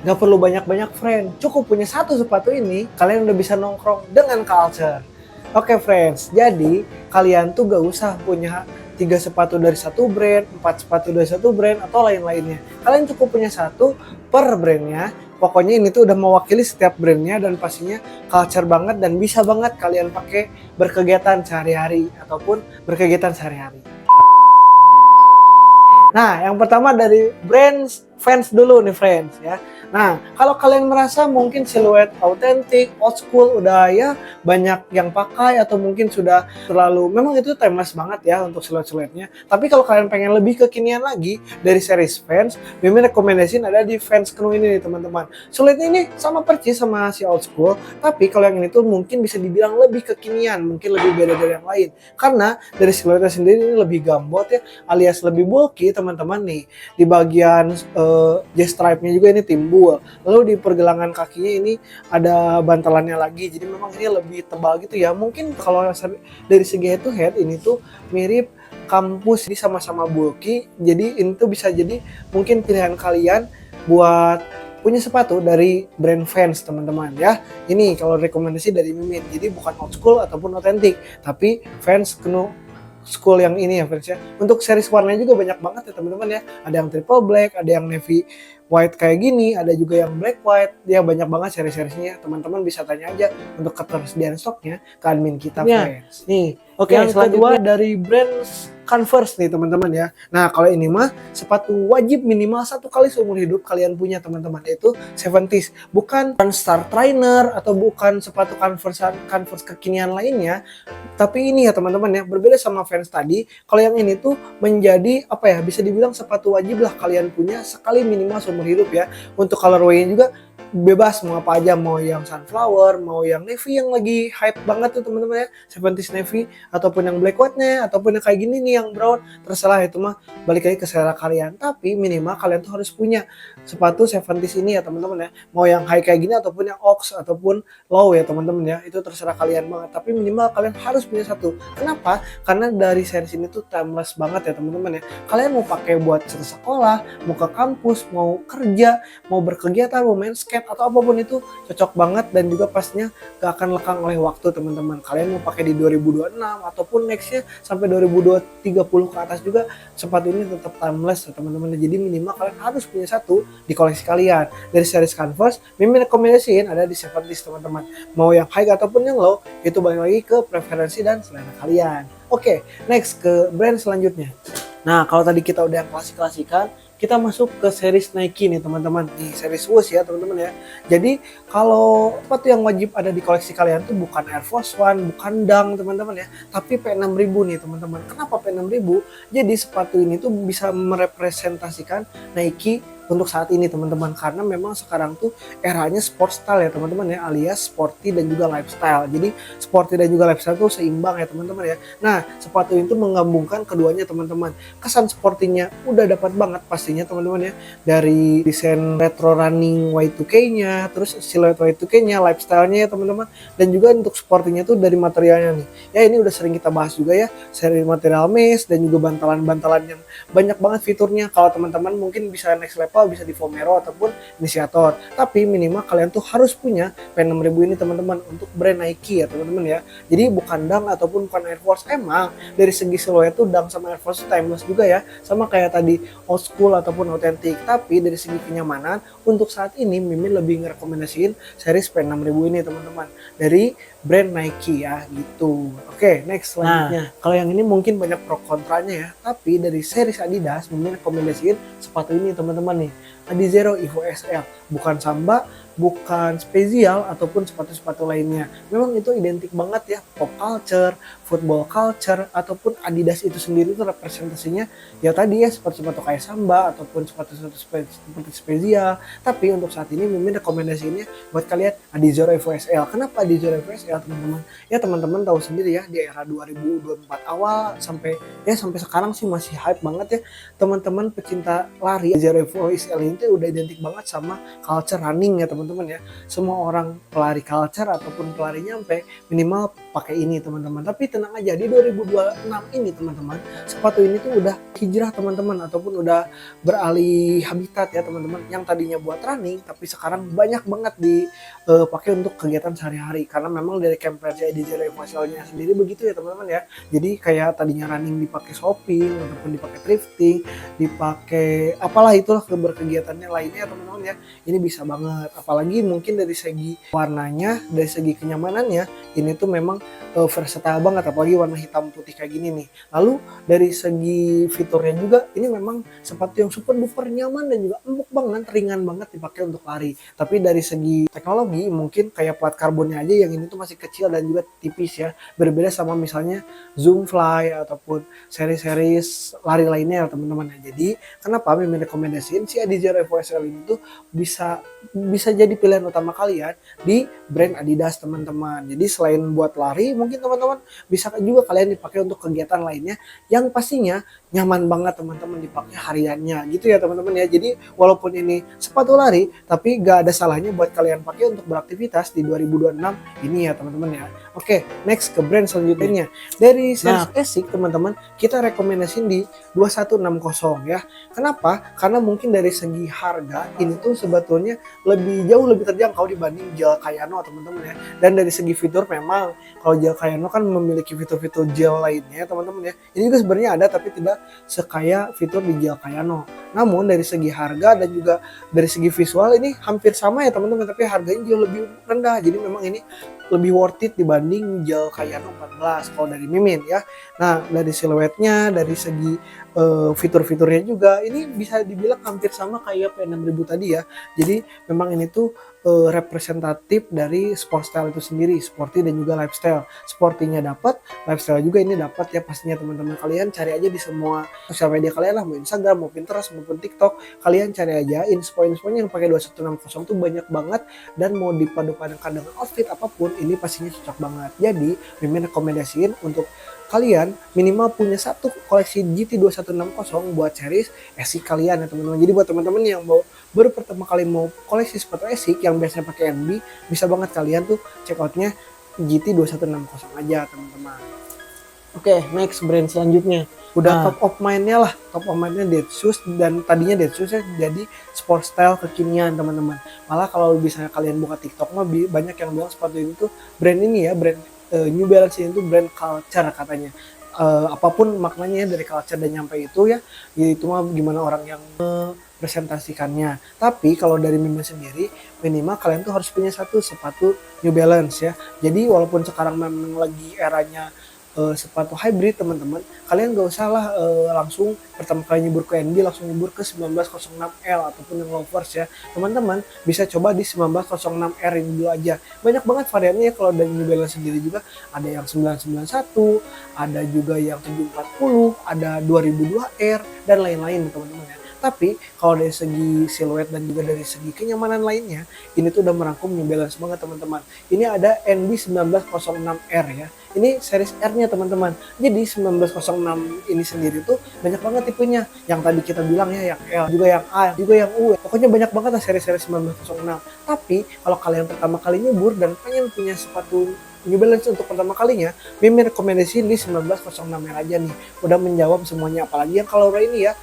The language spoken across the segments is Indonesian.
Nggak perlu banyak-banyak friend, cukup punya satu sepatu ini, kalian udah bisa nongkrong dengan culture. Oke friends, jadi kalian tuh gak usah punya 3 sepatu dari satu brand, 4 sepatu dari satu brand, atau lain-lainnya. Kalian cukup punya satu per brandnya. Pokoknya ini tuh udah mewakili setiap brandnya dan pastinya culture banget dan bisa banget kalian pakai berkegiatan sehari-hari ataupun berkegiatan sehari-hari. Nah, yang pertama dari brand Vans dulu nih friends ya. Nah, kalau kalian merasa mungkin siluet autentik, old school udah ya banyak yang pakai atau mungkin sudah terlalu, memang itu timeless banget ya untuk siluet-siluetnya. Tapi kalau kalian pengen lebih kekinian lagi dari series Vans, Mimin rekomendasiin ada di Vans Canoe ini nih teman-teman. Siluetnya ini sama persis sama si old school, tapi kalau yang ini tuh mungkin bisa dibilang lebih kekinian, mungkin lebih beda dari yang lain. Karena dari siluetnya sendiri ini lebih gambot ya, alias lebih bulky teman-teman nih. Di bagian J stripe-nya juga ini timbul. Lalu di pergelangan kakinya ini ada bantalannya lagi. Jadi memang ini lebih tebal gitu ya. Mungkin kalau dari segi head to head ini tuh mirip kampus, jadi sama-sama bulky. Jadi ini tuh bisa jadi mungkin pilihan kalian buat punya sepatu dari brand Vans teman-teman ya. Ini kalau rekomendasi dari Mimin. Jadi bukan old school ataupun otentik, tapi Vans Canoe school yang ini ya friends ya. Untuk series warnanya juga banyak banget ya teman-teman ya. Ada yang triple black, ada yang navy white kayak gini, ada juga yang black white. Ya banyak banget seri-seriesnya. Teman-teman bisa tanya aja untuk ketersediaan stoknya ke admin kita friends. Nih, oke, yang selanjutnya dari brand Converse nih teman-teman ya. Nah kalau ini mah sepatu wajib minimal 1 kali seumur hidup kalian punya teman-teman, yaitu 70s. Bukan Star Trainer atau bukan sepatu Converse kekinian lainnya. Tapi ini ya teman-teman ya, berbeda sama Vans tadi. Kalau yang ini tuh menjadi apa ya, bisa dibilang sepatu wajib lah kalian punya sekali minimal seumur hidup ya. Untuk colorway-nya juga bebas mau apa aja, mau yang sunflower, mau yang navy yang lagi hype banget tuh teman-teman ya, 70s navy, ataupun yang black white-nya, ataupun yang kayak gini nih yang brown, terserah itu mah balik lagi ke selera kalian. Tapi minimal kalian tuh harus punya sepatu 70s ini ya teman-teman ya, mau yang high kayak gini ataupun yang ox ataupun low ya teman-teman ya, itu terserah kalian banget. Tapi minimal kalian harus punya satu. Kenapa? Karena dari series ini tuh timeless banget ya teman-teman ya. Kalian mau pakai buat sekolah, mau ke kampus, mau kerja, mau berkegiatan, mau main skate atau apapun itu cocok banget dan juga pastinya gak akan lekang oleh waktu teman-teman. Kalian mau pakai di 2026 ataupun nextnya sampai 2030 ke atas juga sepatu ini tetap timeless ya teman-teman. Jadi minimal kalian harus punya satu di koleksi kalian. Dari series Converse, Mimin rekomendasiin ada di 70s teman-teman. Mau yang high ataupun yang low, itu balik lagi ke preferensi dan selera kalian. Oke, next ke brand selanjutnya. Nah, kalau tadi kita udah yang klasik-klasikan, kita masuk ke series Nike nih teman-teman. Nih series Woosh ya teman-teman ya. Jadi kalau sepatu yang wajib ada di koleksi kalian tuh bukan Air Force One, bukan Dunk teman-teman ya, tapi P6000 nih teman-teman. Kenapa P6000? Jadi sepatu ini tuh bisa merepresentasikan Nike untuk saat ini teman-teman, karena memang sekarang tuh eranya sport style ya teman-teman ya, alias sporty dan juga lifestyle. Jadi sporty dan juga lifestyle tuh seimbang ya teman-teman ya. Nah sepatu itu menggabungkan keduanya teman-teman. Kesan sportinya udah dapat banget pastinya teman-teman ya, dari desain retro running Y2K-nya, terus siluet Y2K-nya, lifestyle-nya ya teman-teman, dan juga untuk sportinya tuh dari materialnya nih. Ya ini udah sering kita bahas juga ya, seri material mesh dan juga bantalan-bantalan yang banyak banget fiturnya. Kalau teman-teman mungkin bisa next level bisa di Vomero ataupun Initiator. Tapi minimal kalian tuh harus punya P6000 ini teman-teman untuk brand Nike ya teman-teman ya. Jadi bukan Dunk ataupun bukan Air Force. Emang dari segi siluet tuh Dunk sama Air Force timeless juga ya. Sama kayak tadi old school ataupun authentic. Tapi dari segi kenyamanan untuk saat ini Mimin lebih ngerekomendasiin series P6000 ini teman-teman. Dari brand Nike ya gitu. Oke, next selanjutnya. Nah, kalau yang ini mungkin banyak pro kontranya ya. Tapi dari series Adidas Mimin rekomendasiin sepatu ini teman-teman nih. Adizero Evo SL, bukan Samba, bukan spesial ataupun sepatu-sepatu lainnya. Memang itu identik banget ya, pop culture, football culture, ataupun Adidas itu sendiri itu representasinya ya tadi ya sepatu-sepatu kayak Samba ataupun sepatu-sepatu seperti spesial. Tapi untuk saat ini Mimin rekomendasinya buat kalian Adizero Evo SL. Kenapa Adizero Evo SL teman-teman? Ya teman-teman tahu sendiri ya, di era 2024 awal sampai sekarang sih masih hype banget ya teman-teman pecinta lari. Adizero Evo SL ini ini tuh udah identik banget sama culture running ya teman-teman ya. Semua orang pelari culture ataupun pelari nyampe minimal pakai ini teman-teman. Tapi tenang aja, di 2026 ini teman-teman, sepatu ini tuh udah hijrah teman-teman, ataupun udah beralih habitat ya teman-teman. Yang tadinya buat running tapi sekarang banyak banget dipakai untuk kegiatan sehari-hari, karena memang dari campaign DJ Revoisalnya sendiri begitu ya teman-teman ya. Jadi kayak tadinya running dipakai shopping ataupun dipakai thrifting, dipakai apalah itulah berkegiatannya lainnya teman-teman ya. Ini bisa banget, apalagi mungkin dari segi warnanya, dari segi kenyamanannya, ini tuh memang versatile banget, apalagi warna hitam putih kayak gini nih. Lalu dari segi fiturnya juga, ini memang sepatu yang super duper nyaman dan juga empuk banget, ringan banget dipakai untuk lari. Tapi dari segi teknologi mungkin kayak plat karbonnya aja yang ini tuh masih kecil dan juga tipis ya, berbeda sama misalnya Zoom Fly ataupun seri-seri lari lainnya ya teman-teman ya. Jadi kenapa Mimin rekomendasiin si Adizero Evo SL ini tuh bisa jadi pilihan utama kalian di brand Adidas teman-teman. Jadi selain buat lari, mungkin teman-teman bisa juga kalian dipakai untuk kegiatan lainnya yang pastinya nyaman banget teman-teman dipakai hariannya gitu ya teman-teman ya. Jadi walaupun ini sepatu lari, tapi gak ada salahnya buat kalian pakai untuk beraktivitas di 2026 ini ya teman-teman ya. Oke, next ke brand selanjutnya. Dari series ASICS teman-teman, kita rekomendasiin di 2160 ya. Kenapa? Karena mungkin dari segi harga ini tuh sebetulnya jauh lebih terjangkau dibanding gel Kayano teman-teman ya. Dan dari segi fitur memang kalau gel Kayano kan memiliki fitur-fitur gel lainnya teman-teman ya. Ini juga sebenarnya ada tapi tidak sekaya fitur di gel Kayano. Namun dari segi harga dan juga dari segi visual ini hampir sama ya teman-teman, tapi harganya jauh lebih rendah. Jadi memang ini lebih worth it dibanding gel Kayano 14 kalau dari Mimin ya. Nah, dari siluetnya, dari segi fitur-fiturnya juga ini bisa dibilang hampir sama kayak P6000 tadi ya. Jadi memang ini tuh representatif dari sport style itu sendiri, sporty dan juga lifestyle. Sportinya dapat, lifestyle juga ini dapat ya pastinya teman-teman. Kalian cari aja di semua sosial media kalian lah, mau Instagram, mau Pinterest, maupun TikTok. Kalian cari aja inspo-infonya yang pakai 2160 tuh banyak banget, dan mau dipadu-padankan dengan outfit apapun ini pastinya cocok banget. Jadi Mimin rekomendasiin untuk kalian minimal punya satu koleksi GT 2160 buat series ASICS kalian ya teman-teman. Jadi buat teman-teman yang baru pertama kali mau koleksi sepatu ASICS yang biasanya pakai NB, bisa banget kalian tuh check outnya GT 2160 aja teman-teman. Oke, next brand selanjutnya. Udah top of mind-nya lah, top of mind-nya Deadshooz, dan tadinya Deadshooz ya jadi sport style kekinian teman-teman. Malah kalau bisa kalian buka TikTok mah banyak yang bilang sepatu ini tuh brand ini ya, brand New Balance ini tuh brand culture katanya. Apapun maknanya dari culture dan nyampe itu ya itu mah gimana orang yang presentasikannya. Tapi kalau dari Mimin sendiri, minimal kalian tuh harus punya satu sepatu New Balance ya. Jadi walaupun sekarang memang lagi eranya sepatu hybrid teman-teman, kalian gak usah lah langsung pertama kali nyebur ke NB langsung nyebur ke 1906L ataupun yang loafers ya. Teman-teman bisa coba di 1906R ini dulu aja. Banyak banget variannya ya, kalau dari New Balance sendiri juga ada yang 991, ada juga yang 740, ada 2002R dan lain-lain teman-teman ya. Tapi kalau dari segi siluet dan juga dari segi kenyamanan lainnya, ini tuh udah merangkum New Balance banget teman-teman. Ini ada NB 1906R ya. Ini series R-nya teman-teman. Jadi 1906 ini sendiri tuh banyak banget tipenya. Yang tadi kita bilang ya, yang L, juga yang A, juga yang U. Pokoknya banyak banget lah seri-seri 1906. Tapi kalau kalian pertama kali nyebur dan pengen punya sepatu New Balance untuk pertama kalinya, Mimin rekomendasiin di 1906R aja nih. Udah menjawab semuanya, apalagi yang color ini ya,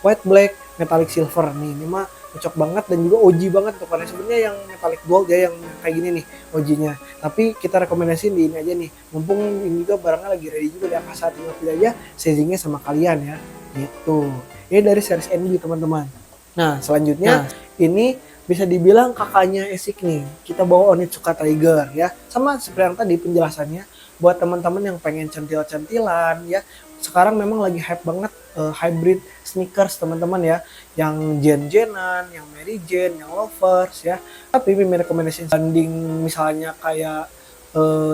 white, black, metallic silver nih. Ini mah cocok banget dan juga OG banget tuh, karena sebenarnya yang metallic gold ya yang kayak gini nih OG-nya. Tapi kita rekomendasiin di ini aja nih. Mumpung ini juga barangnya lagi ready juga di Akasa, tinggal pilih aja sizingnya sama kalian ya. Gitu. Ini dari series NB teman-teman. Nah, selanjutnya ini bisa dibilang kakaknya ASICS nih. Kita bawa Onitsuka Tiger ya. Sama seperti yang tadi penjelasannya, buat teman-teman yang pengen centil-centilan ya. Sekarang memang lagi hype banget hybrid sneakers teman-teman ya, yang Jen-Jenan, yang Mary Jane, yang Loafers ya. Tapi Mimin rekomendasi banding misalnya kayak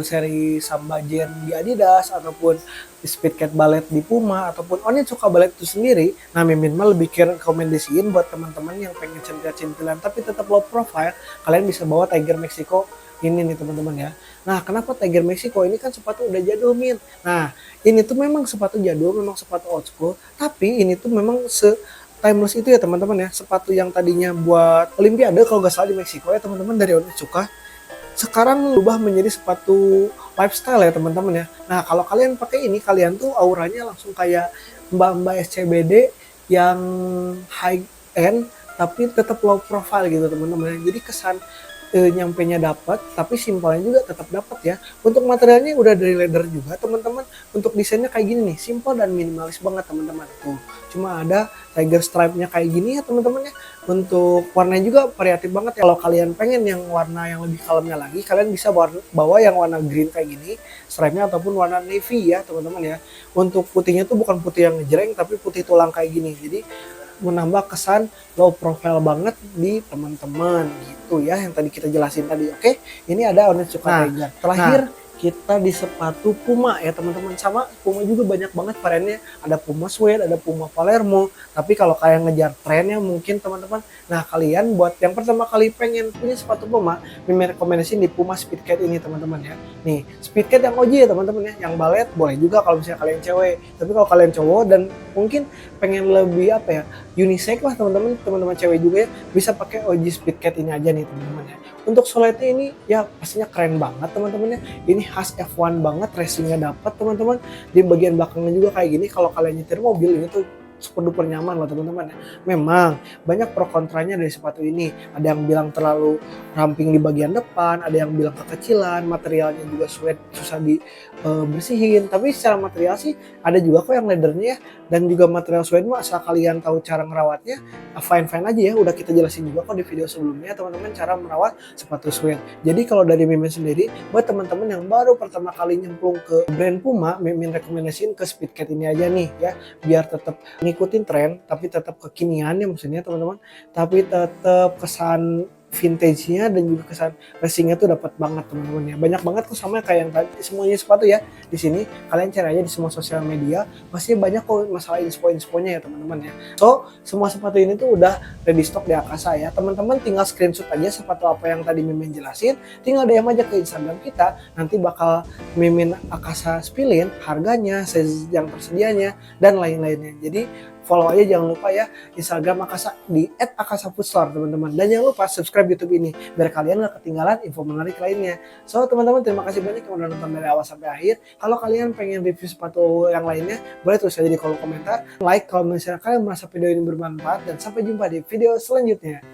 seri Samba Jen di Adidas ataupun Speedcat Ballet di Puma ataupun Onitsuka Ballet itu sendiri. Nah, Mimin mah lebih rekomendasiin buat teman-teman yang pengen centil-centilan tapi tetap low profile, kalian bisa bawa Tiger Mexico ini nih teman-teman ya. Nah, kenapa Tiger Mexico ini kan sepatu udah jadul Min. Nah, ini tuh memang sepatu jadul, memang sepatu old school, tapi ini tuh memang setimeless itu ya teman-teman ya. Sepatu yang tadinya buat Olimpiade kalau nggak salah di Meksiko ya teman-teman dari Onitsuka, sekarang berubah menjadi sepatu lifestyle ya teman-teman ya. Nah kalau kalian pakai ini, kalian tuh auranya langsung kayak mbak-mbak SCBD yang high end tapi tetap low profile gitu teman-teman. Jadi kesan nyampenya dapat, tapi simpelnya juga tetap dapat ya. Untuk materialnya udah dari leather juga teman-teman. Untuk desainnya kayak gini nih, simple dan minimalis banget teman-teman. Tuh, cuma ada tiger stripe-nya kayak gini ya teman-teman ya. Untuk warnanya juga variatif banget ya. Kalau kalian pengen yang warna yang lebih kalemnya lagi, kalian bisa bawa yang warna green kayak gini stripe-nya, ataupun warna navy ya teman-teman ya. Untuk putihnya tuh bukan putih yang ngejreng, tapi putih tulang kayak gini. Jadi menambah kesan low profile banget di teman-teman gitu ya, yang tadi kita jelasin tadi. Oke, ini ada Onitsuka Tiger. Terakhir kita di sepatu Puma ya teman-teman. Sama Puma juga banyak banget variannya, ada Puma Suede, ada Puma Palermo. Tapi kalau kalian ngejar trennya mungkin teman-teman, nah kalian buat yang pertama kali pengen punya sepatu Puma, Mimin rekomendasiin di Puma Speedcat ini teman-teman ya. Nih Speedcat yang OG ya teman-teman ya, yang balet boleh juga kalau misalnya kalian cewek. Tapi kalau kalian cowok dan mungkin pengen lebih apa ya, unisex lah teman-teman cewek juga ya, bisa pakai OG Speedcat ini aja nih teman-teman ya. Untuk soletnya ini ya pastinya keren banget teman-teman ya. Ini khas F1 banget, racingnya dapat teman-teman. Di bagian belakangnya juga kayak gini, kalau kalian nyetir mobil ini tuh super duper nyaman loh teman-teman ya. Memang banyak pro kontranya dari sepatu ini. Ada yang bilang terlalu ramping di bagian depan, ada yang bilang kekecilan, materialnya juga suede, susah dibersihin. Tapi secara material sih ada juga kok yang leathernya ya. Dan juga material suede mah asal kalian tahu cara ngerawatnya, fine-fine aja ya. Udah kita jelasin juga kok di video sebelumnya teman-teman cara merawat sepatu suede. Jadi kalau dari Mimin sendiri, buat teman-teman yang baru pertama kali nyemplung ke brand Puma, Mimin rekomendasiin ke Speedcat ini aja nih ya, biar tetap ngikutin tren tapi tetap kekinian ya maksudnya teman-teman, tapi tetap kesan vintage-nya dan juga kesan racing-nya tuh dapat banget teman-teman ya. Banyak banget kok sama kayak yang tadi semuanya sepatu ya. Di sini kalian cari aja di semua sosial media, pasti banyak kok masalah inspo-infonya ya teman-teman ya. So, semua sepatu ini tuh udah ready stock di Akasa ya. Teman-teman tinggal screenshot aja sepatu apa yang tadi Mimin jelasin, tinggal DM aja ke Instagram kita, nanti bakal Mimin Akasa spillin harganya, size yang tersedianya dan lain-lainnya. Jadi follow aja, jangan lupa ya Instagram Akasa di @akasafoodstore teman-teman. Dan jangan lupa subscribe YouTube ini biar kalian gak ketinggalan info menarik lainnya. So teman-teman, terima kasih banyak yang udah nonton dari awal sampai akhir. Kalau kalian pengen review sepatu yang lainnya, boleh tulis aja di kolom komentar. Like kalau misalnya kalian merasa video ini bermanfaat, dan sampai jumpa di video selanjutnya.